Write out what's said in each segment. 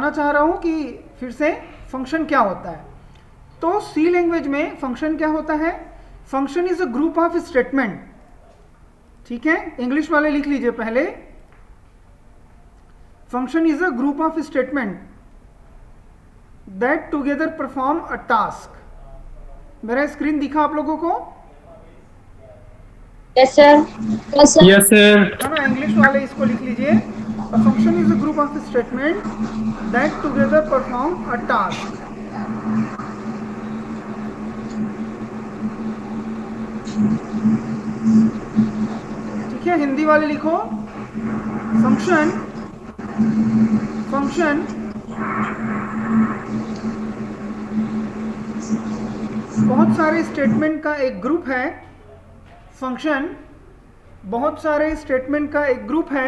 बताना चाह रहा हूँ कि फिर से फंक्शन क्या होता है। तो सी लैंग्वेज में फंक्शन क्या होता है? Function is a group of statement. ठीक है, इंग्लिश वाले लिख लीजिए पहले। Function is a group of statement that together perform a task. मेरा स्क्रीन दिखा आप लोगों को? Yes sir. Yes sir. है ना, इंग्लिश वाले इसको लिख लीजिए। A function is a group of statement that together perform a task. ठीक है, हिंदी वाले लिखो। फंक्शन फंक्शन बहुत सारे स्टेटमेंट का एक ग्रुप है। फंक्शन बहुत सारे स्टेटमेंट का एक ग्रुप है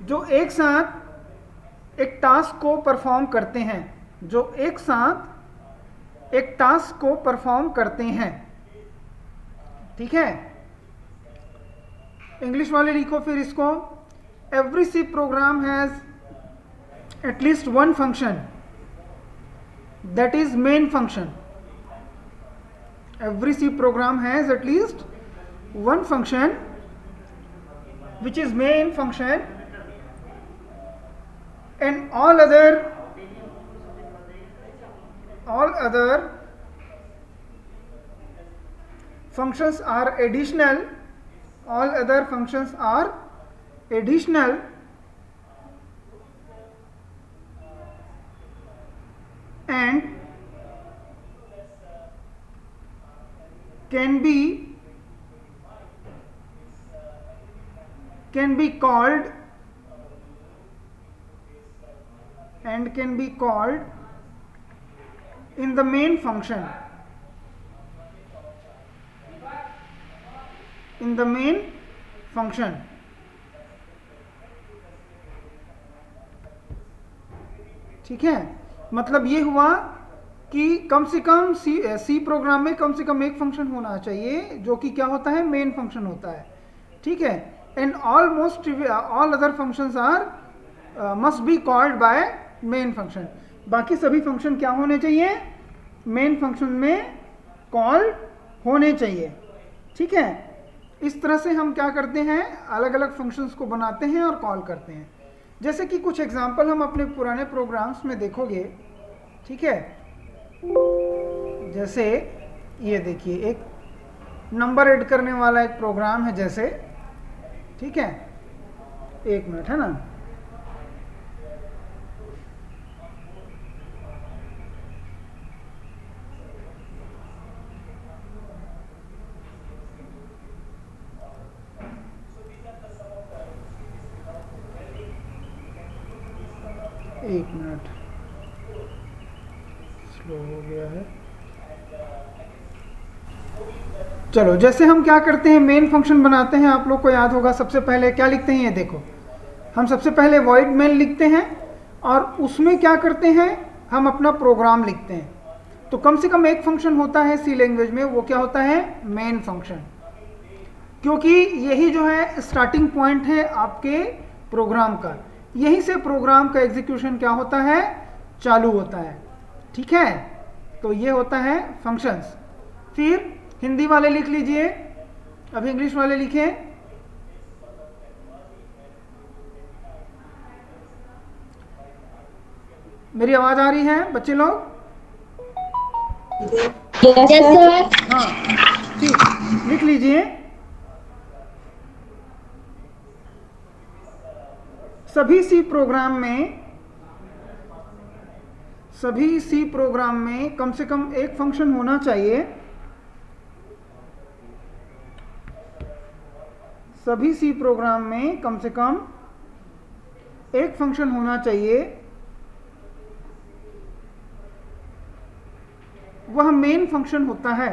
जो एक साथ एक टास्क को परफॉर्म करते हैं। जो एक साथ एक टास्क को परफॉर्म करते हैं। ठीक है, इंग्लिश वाले लिखो फिर इसको। Every C program has at least one function that is main function. Every C program has at least one function which is main function, and all other functions are additional. All other functions are additional and can be called in the main function. In the main function. ठीक है, मतलब ये हुआ कि कम से कम सी program में कम से कम एक फंक्शन होना चाहिए जो कि क्या होता है? मेन फंक्शन होता है। ठीक है, and almost all other functions are must be called by main function. बाकी सभी फंक्शन क्या होने चाहिए? मेन फंक्शन में कॉल होने चाहिए। ठीक है, इस तरह से हम क्या करते हैं? अलग अलग फंक्शंस को बनाते हैं और कॉल करते हैं। जैसे कि कुछ एग्जांपल हम अपने पुराने प्रोग्राम्स में देखोगे। ठीक है, जैसे ये देखिए, एक नंबर ऐड करने वाला एक प्रोग्राम है जैसे। ठीक है, एक मिनट, है ना। एक मिनट, स्लो हो गया है। चलो, जैसे हम क्या करते हैं? मेन फंक्शन बनाते हैं। आप लोग को याद होगा सबसे पहले क्या लिखते हैं? ये देखो, हम सबसे पहले वॉइड मेन लिखते हैं और उसमें क्या करते हैं? हम अपना प्रोग्राम लिखते हैं। तो कम से कम एक फंक्शन होता है सी लैंग्वेज में, वो क्या होता है? Main function. क्योंकि यही जो है स्टार्टिंग पॉइंट है आपके प्रोग्राम का। यहीं से प्रोग्राम का एग्जीक्यूशन क्या होता है? चालू होता है। ठीक है, तो ये होता है फंक्शंस। फिर हिंदी वाले लिख लीजिए, अभी इंग्लिश वाले लिखे। मेरी आवाज आ रही है बच्चे लोग? Yes sir. हाँ, ठीक, लिख लीजिए। सभी सी प्रोग्राम में कम से कम एक फंक्शन होना चाहिए। सभी सी प्रोग्राम में कम से कम एक फंक्शन होना चाहिए। वह मेन फंक्शन होता है।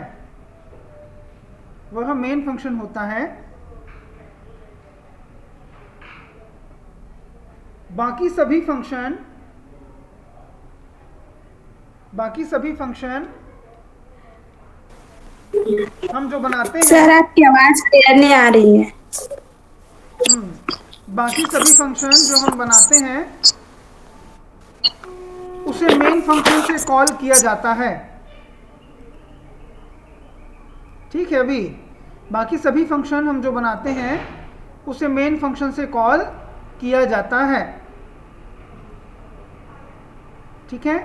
वह मेन फंक्शन होता है। बाकी सभी फंक्शन हम जो बनाते हैं। सर आपकी आवाज क्लियर नहीं आ रही है। बाकी सभी फंक्शन जो हम बनाते हैं उसे मेन फंक्शन से कॉल किया जाता है। ठीक है, अभी बाकी सभी फंक्शन हम जो बनाते हैं उसे मेन फंक्शन से कॉल किया जाता है। ठीक है,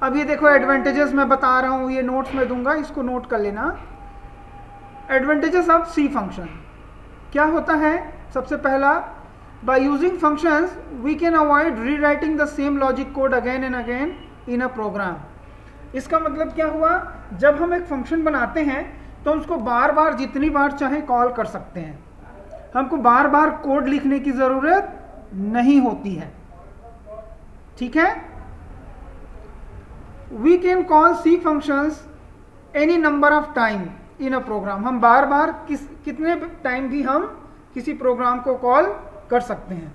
अब ये देखो एडवांटेजेस मैं बता रहा हूँ, ये नोट्स में दूंगा, इसको नोट कर लेना। एडवांटेजेस ऑफ सी फंक्शन क्या होता है? सबसे पहला, by using functions we can avoid rewriting the same logic code again and again in a program. इसका मतलब क्या हुआ, जब हम एक फंक्शन बनाते हैं तो हम उसको बार बार जितनी बार चाहे कॉल कर सकते हैं, हमको बार बार कोड लिखने की ज़रूरत नहीं होती है। ठीक है, we can call C functions any number of time in a program. हम बार बार कितने टाइम भी हम किसी प्रोग्राम को कॉल कर सकते हैं।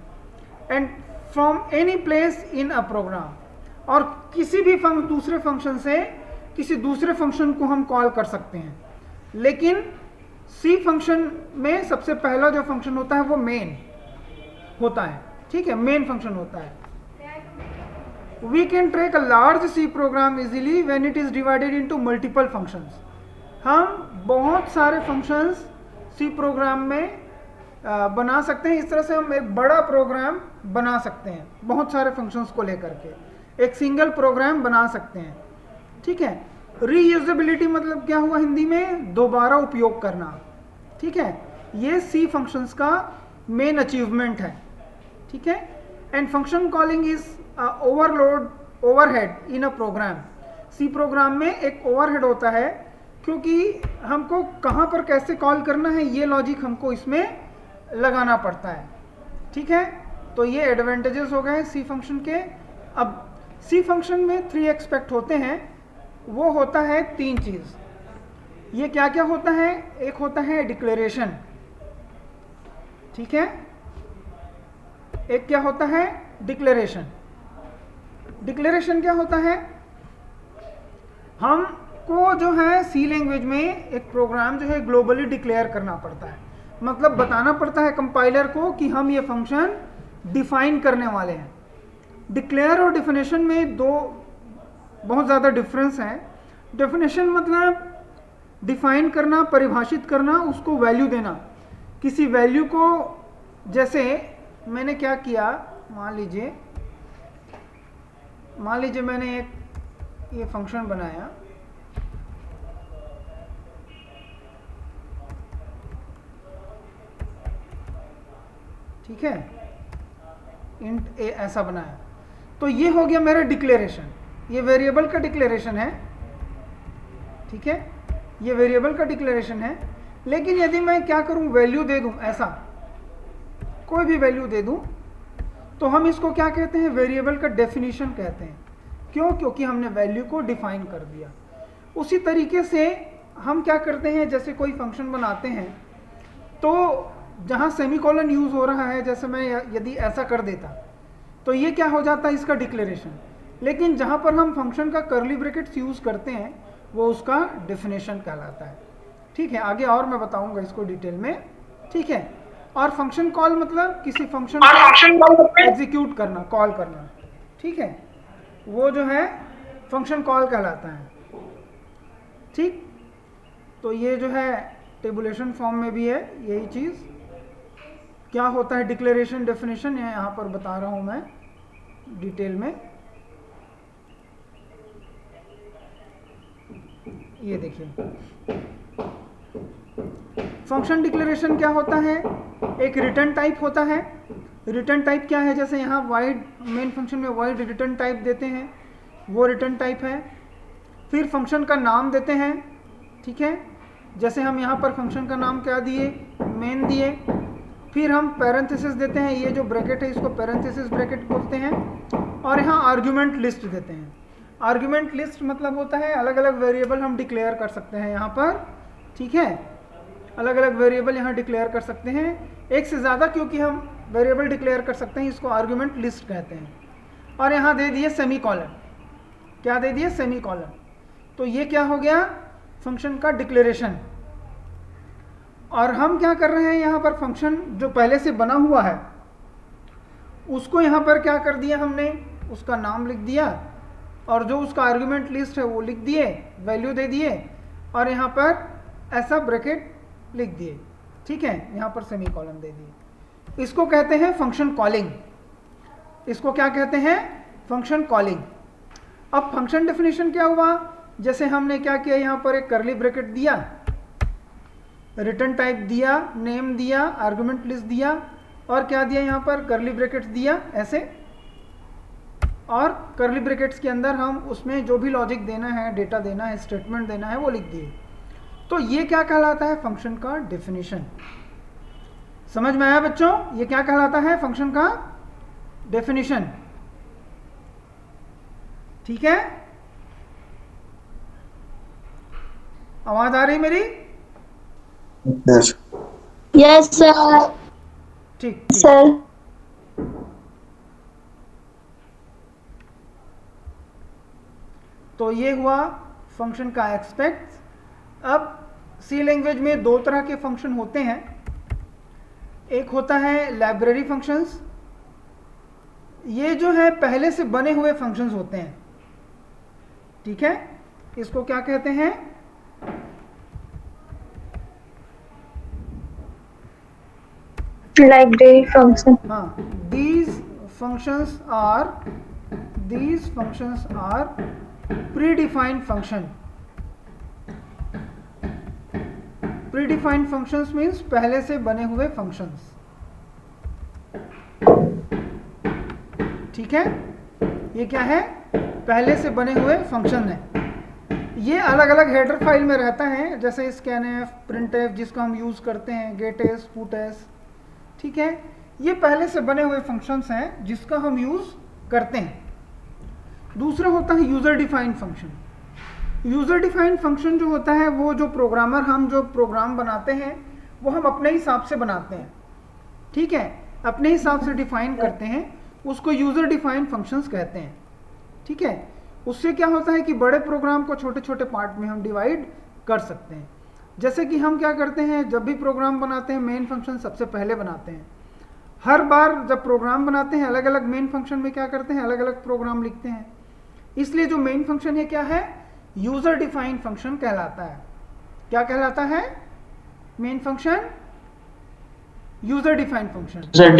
And from any place in a program, और किसी भी दूसरे फंक्शन से किसी दूसरे फंक्शन को हम कॉल कर सकते हैं। लेकिन सी फंक्शन में सबसे पहला जो फंक्शन होता है वो मेन होता है। ठीक है, मेन फंक्शन होता है। We can track a large C program easily when it is divided into multiple functions. हम बहुत सारे फंक्शंस सी प्रोग्राम में बना सकते हैं। इस तरह से हम एक बड़ा प्रोग्राम बना सकते हैं, बहुत सारे फंक्शंस को लेकर के एक सिंगल प्रोग्राम बना सकते हैं। ठीक है, रीयूजेबिलिटी मतलब क्या हुआ हिंदी में? दोबारा उपयोग करना। ठीक है, ये सी फंक्शंस का मेन अचीवमेंट है। ठीक है, and function calling is overhead in a program. C program में एक ओवरहेड होता है, क्योंकि हमको कहाँ पर कैसे कॉल करना है ये लॉजिक हमको इसमें लगाना पड़ता है। ठीक है, तो ये एडवांटेजेस हो गए सी फंक्शन के। अब सी फंक्शन में 3 एस्पेक्ट होते हैं, वो होता है 3 चीज़। ये क्या क्या होता है? एक होता है डिक्लेरेशन। ठीक है, एक क्या होता है? डिक्लेरेशन। डिक्लेरेशन क्या होता है? हमको जो है सी लैंग्वेज में एक प्रोग्राम जो है ग्लोबली डिक्लेयर करना पड़ता है। मतलब बताना पड़ता है कंपाइलर को कि हम ये फंक्शन डिफाइन करने वाले हैं। डिक्लेयर और डिफिनेशन में दो बहुत ज़्यादा डिफरेंस है। डेफिनेशन मतलब डिफाइन करना, परिभाषित करना, उसको वैल्यू देना। किसी वैल्यू को, जैसे मैंने क्या किया, मान लीजिए मैंने एक ये फंक्शन बनाया। ठीक है, इंट ए ऐसा बनाया, तो ये हो गया मेरा डिक्लेरेशन। ये वेरिएबल का डिक्लेरेशन है। ठीक है, ये वेरिएबल का डिक्लेरेशन है। लेकिन यदि मैं क्या करूं, वैल्यू दे दूं, ऐसा कोई भी वैल्यू दे दूं, तो हम इसको क्या कहते हैं? वेरिएबल का डेफिनेशन कहते हैं। क्यों? क्योंकि हमने वैल्यू को डिफाइन कर दिया। उसी तरीके से हम क्या करते हैं, जैसे कोई फंक्शन बनाते हैं तो जहां सेमीकोलन यूज हो रहा है, जैसे मैं यदि ऐसा कर देता तो ये क्या हो जाता है? इसका डिक्लेरेशन। लेकिन जहां पर हम फंक्शन का कर्ली ब्रैकेट्स यूज करते हैं वो उसका डेफिनेशन कहलाता है। ठीक है, आगे और मैं बताऊंगा इसको डिटेल में। ठीक है, और फंक्शन कॉल मतलब किसी फंक्शन को एग्जीक्यूट करना, कॉल करना। ठीक है, वो जो है फंक्शन कॉल कहलाता है। ठीक, तो ये जो है टेबुलेशन फॉर्म में भी है यही चीज़। क्या होता है डिक्लेरेशन, डेफिनेशन, यहाँ पर बता रहा हूँ मैं डिटेल में। ये देखिए, फंक्शन डिक्लेरेशन क्या होता है? एक रिटर्न टाइप होता है। रिटर्न टाइप क्या है? जैसे यहाँ वाइड, मेन फंक्शन में वाइड रिटर्न टाइप देते हैं, वो रिटर्न टाइप है। फिर फंक्शन का नाम देते हैं। ठीक है, जैसे हम यहाँ पर फंक्शन का नाम क्या दिए? मेन दिए। फिर हम पैरेंथेसिस देते हैं, ये जो ब्रैकेट है इसको पैरेंथेसिस ब्रैकेट बोलते हैं। और यहाँ आर्गुमेंट लिस्ट देते हैं। आर्गुमेंट लिस्ट मतलब होता है अलग अलग वेरिएबल हम डिक्लेयर कर सकते हैं यहाँ पर। ठीक है, अलग अलग वेरिएबल यहाँ डिक्लेयर कर सकते हैं, एक से ज़्यादा, क्योंकि हम वेरिएबल डिक्लेयर कर सकते हैं, इसको आर्गुमेंट लिस्ट कहते हैं। और यहाँ दे दिए सेमी कॉलन। क्या दे दिए? Semi colon. तो ये क्या हो गया? फंक्शन का डिक्लेरेशन। और हम क्या कर रहे हैं यहाँ पर, फंक्शन जो पहले से बना हुआ है उसको यहाँ पर क्या कर दिया हमने, उसका नाम लिख दिया और जो उसका आर्गुमेंट लिस्ट है वो लिख दिए, वैल्यू दे दिए और यहाँ पर ऐसा ब्रैकेट लिख दिए, ठीक है, यहाँ पर सेमीकोलन दे दिए। इसको कहते हैं फंक्शन कॉलिंग। इसको क्या कहते हैं, फंक्शन कॉलिंग। अब फंक्शन डेफिनेशन क्या हुआ, जैसे हमने क्या किया, यहाँ पर एक करली ब्रैकेट दिया, रिटर्न टाइप दिया, नेम दिया, आर्गुमेंट लिस्ट दिया और क्या दिया, यहाँ पर करली ब्रैकेट्स दिया ऐसे, और करली ब्रैकेट्स के अंदर हम उसमें जो भी लॉजिक देना है, डेटा देना है, स्टेटमेंट देना है वो लिख दिए। तो ये क्या कहलाता है, फंक्शन का डेफिनेशन। समझ में आया बच्चों, ये क्या कहलाता है, फंक्शन का डेफिनेशन, ठीक है। आवाज आ रही मेरी? Yes sir. ठीक सर तो ये हुआ फंक्शन का एस्पेक्ट। अब सी लैंग्वेज में दो तरह के फंक्शन होते हैं, एक होता है लाइब्रेरी फंक्शंस, ये जो है पहले से बने हुए फंक्शंस होते हैं, ठीक है, इसको क्या कहते हैं, लाइब्रेरी फंक्शन। हाँ, these functions are predefined function। predefined functions means पहले से बने हुए functions, ठीक है। ये क्या है, पहले से बने हुए फंक्शन है। ये अलग अलग हेडर फाइल में रहता है, जैसे scanf, printf जिसका हम यूज करते हैं, getS, putS, ठीक है। ये पहले से बने हुए फंक्शंस हैं जिसका हम यूज करते हैं। दूसरा होता है user defined function. User defined function जो होता है वो जो प्रोग्रामर, हम जो प्रोग्राम बनाते हैं वो हम अपने हिसाब से बनाते हैं, ठीक है, अपने हिसाब से डिफाइन करते हैं, उसको यूजर डिफाइंड फंक्शंस कहते हैं, ठीक है। उससे क्या होता है कि बड़े प्रोग्राम को छोटे छोटे पार्ट में हम डिवाइड कर सकते हैं। जैसे कि हम क्या करते हैं, जब भी प्रोग्राम बनाते हैं मेन फंक्शन सबसे पहले बनाते हैं। हर बार जब प्रोग्राम बनाते हैं अलग अलग मेन फंक्शन में क्या करते हैं, अलग अलग प्रोग्राम लिखते हैं। इसलिए जो मेन फंक्शन है क्या है, यूजर डिफाइंड फंक्शन कहलाता है। क्या कहलाता है, main function user defined function.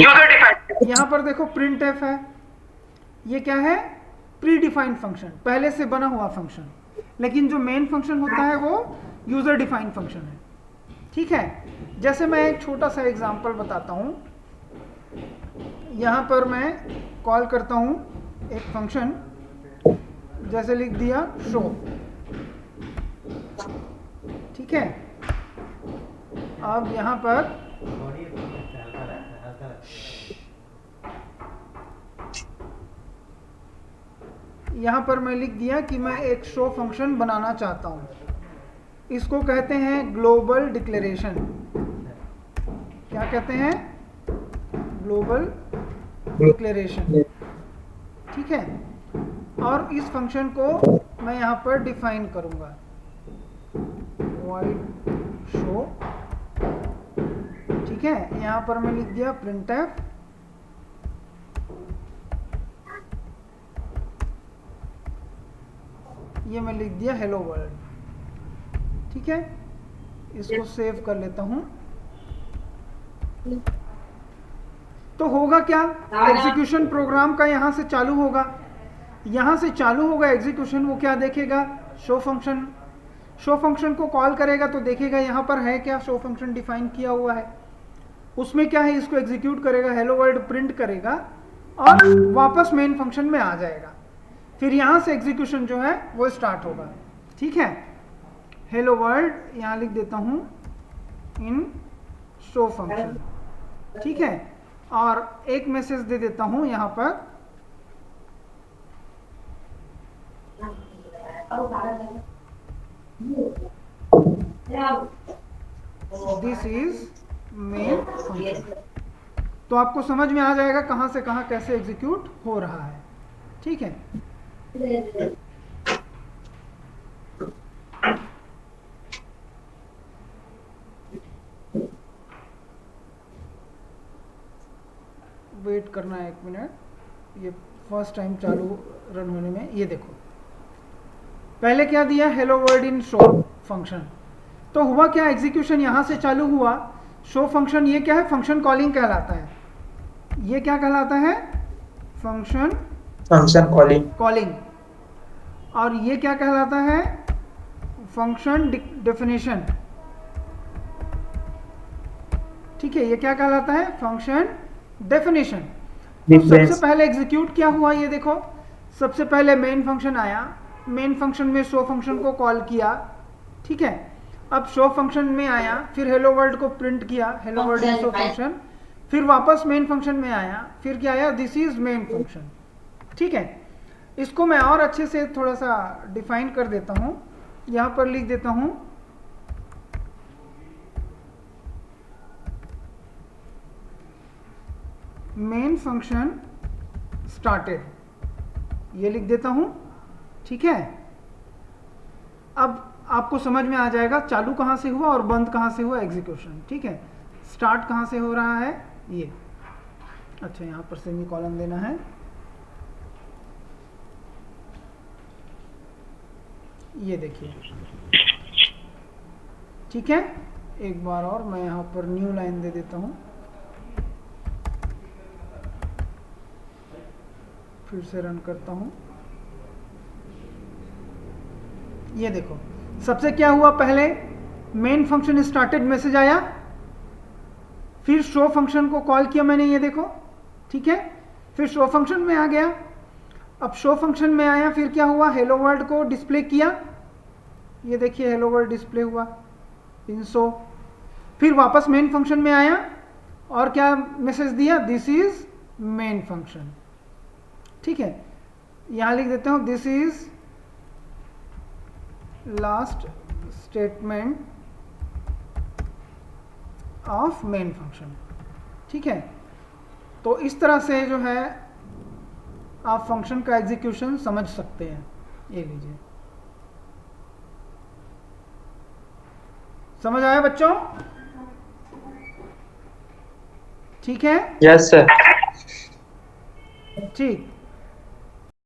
यहाँ पर देखो printf है, ये क्या है, प्री डिफाइंड फंक्शन, पहले से बना हुआ फंक्शन। लेकिन जो मेन फंक्शन होता है वो यूजर डिफाइंड फंक्शन है, ठीक है। जैसे मैं एक छोटा सा एग्जांपल बताता हूँ, यहाँ पर मैं कॉल करता हूँ एक फंक्शन, जैसे लिख दिया शो, ठीक है। अब यहाँ पर मैं लिख दिया कि मैं एक शो फंक्शन बनाना चाहता हूँ। इसको कहते हैं ग्लोबल डिक्लेरेशन। क्या कहते हैं, ग्लोबल डिक्लेरेशन, ठीक है। और इस फंक्शन को मैं यहाँ पर डिफाइन करूँगा, void show, ठीक है। यहाँ पर मैं लिख दिया printf, ये मैं लिख दिया हेलो वर्ल्ड, ठीक है। इसको सेव कर लेता हूँ। तो होगा क्या, एग्जीक्यूशन प्रोग्राम का यहाँ से चालू होगा, यहाँ से चालू होगा एग्जीक्यूशन। वो क्या देखेगा, शो फंक्शन, शो फंक्शन को कॉल करेगा तो देखेगा यहाँ पर है क्या, शो फंक्शन डिफाइन किया हुआ है, उसमें क्या है, इसको एग्जीक्यूट करेगा, हेलो वर्ल्ड प्रिंट करेगा और वापस मेन फंक्शन में आ जाएगा। फिर यहाँ से एग्जीक्यूशन जो है वो स्टार्ट होगा, ठीक है। हेलो वर्ल्ड यहाँ लिख देता हूँ इन शो फंक्शन, ठीक है। और एक मैसेज दे देता हूँ यहाँ पर, दिस इज मेन फंक्शन। तो आपको समझ में आ जाएगा कहाँ से कहाँ कैसे एग्जीक्यूट हो रहा है, ठीक है। वेट करना है 1 मिनट, ये फर्स्ट टाइम चालू रन होने में। ये देखो पहले क्या दिया, hello world in show function. तो हुआ क्या, एग्जीक्यूशन यहाँ से चालू हुआ। शो फंक्शन ये क्या है, फंक्शन कॉलिंग कहलाता है। ये क्या कहलाता है, फंक्शन कॉलिंग। और ये क्या कहलाता है, फंक्शन डेफिनेशन। ठीक है, ये क्या कहलाता है, फंक्शन डेफिनेशन। तो सबसे पहले एग्जीक्यूट क्या हुआ, ये देखो सबसे पहले मेन फंक्शन आया, मेन फंक्शन में शो फंक्शन को कॉल किया। ठीक है, अब शो फंक्शन में आया, फिर हेलो वर्ल्ड को प्रिंट किया, hello world in show function, फिर वापस मेन फंक्शन में आया, फिर क्या आया, दिस इज मेन फंक्शन। ठीक है, इसको मैं और अच्छे से थोड़ा सा डिफाइन कर देता हूं, यहां पर लिख देता हूं मेन फंक्शन स्टार्टेड, ये लिख देता हूं। ठीक है, अब आपको समझ में आ जाएगा चालू कहां से हुआ और बंद कहां से हुआ एग्जीक्यूशन। ठीक है, स्टार्ट कहां से हो रहा है, ये अच्छा यहां पर सेमीकोलन देना है। ये देखिए, ठीक है, एक बार और मैं यहां पर न्यू लाइन दे देता हूं, फिर से रन करता हूं। ये देखो सबसे क्या हुआ, पहले मेन फंक्शन स्टार्टेड मैसेज आया, फिर शो फंक्शन को कॉल किया मैंने, ये देखो। ठीक है, फिर शो फंक्शन में आ गया। अब शो फंक्शन में आया, फिर क्या हुआ, हेलो वर्ल्ड को डिस्प्ले किया, ये देखिए हेलो वर्ल्ड डिस्प्ले हुआ इन शो। फिर वापस मेन फंक्शन में आया और क्या मैसेज दिया, दिस इज मेन फंक्शन। ठीक है, यहां लिख देता हूं this is last statement of main function. ठीक है, तो इस तरह से जो है आप फंक्शन का एग्जीक्यूशन समझ सकते हैं। ये लीजिए, समझ आया बच्चों? ठीक है, यस सर। ठीक।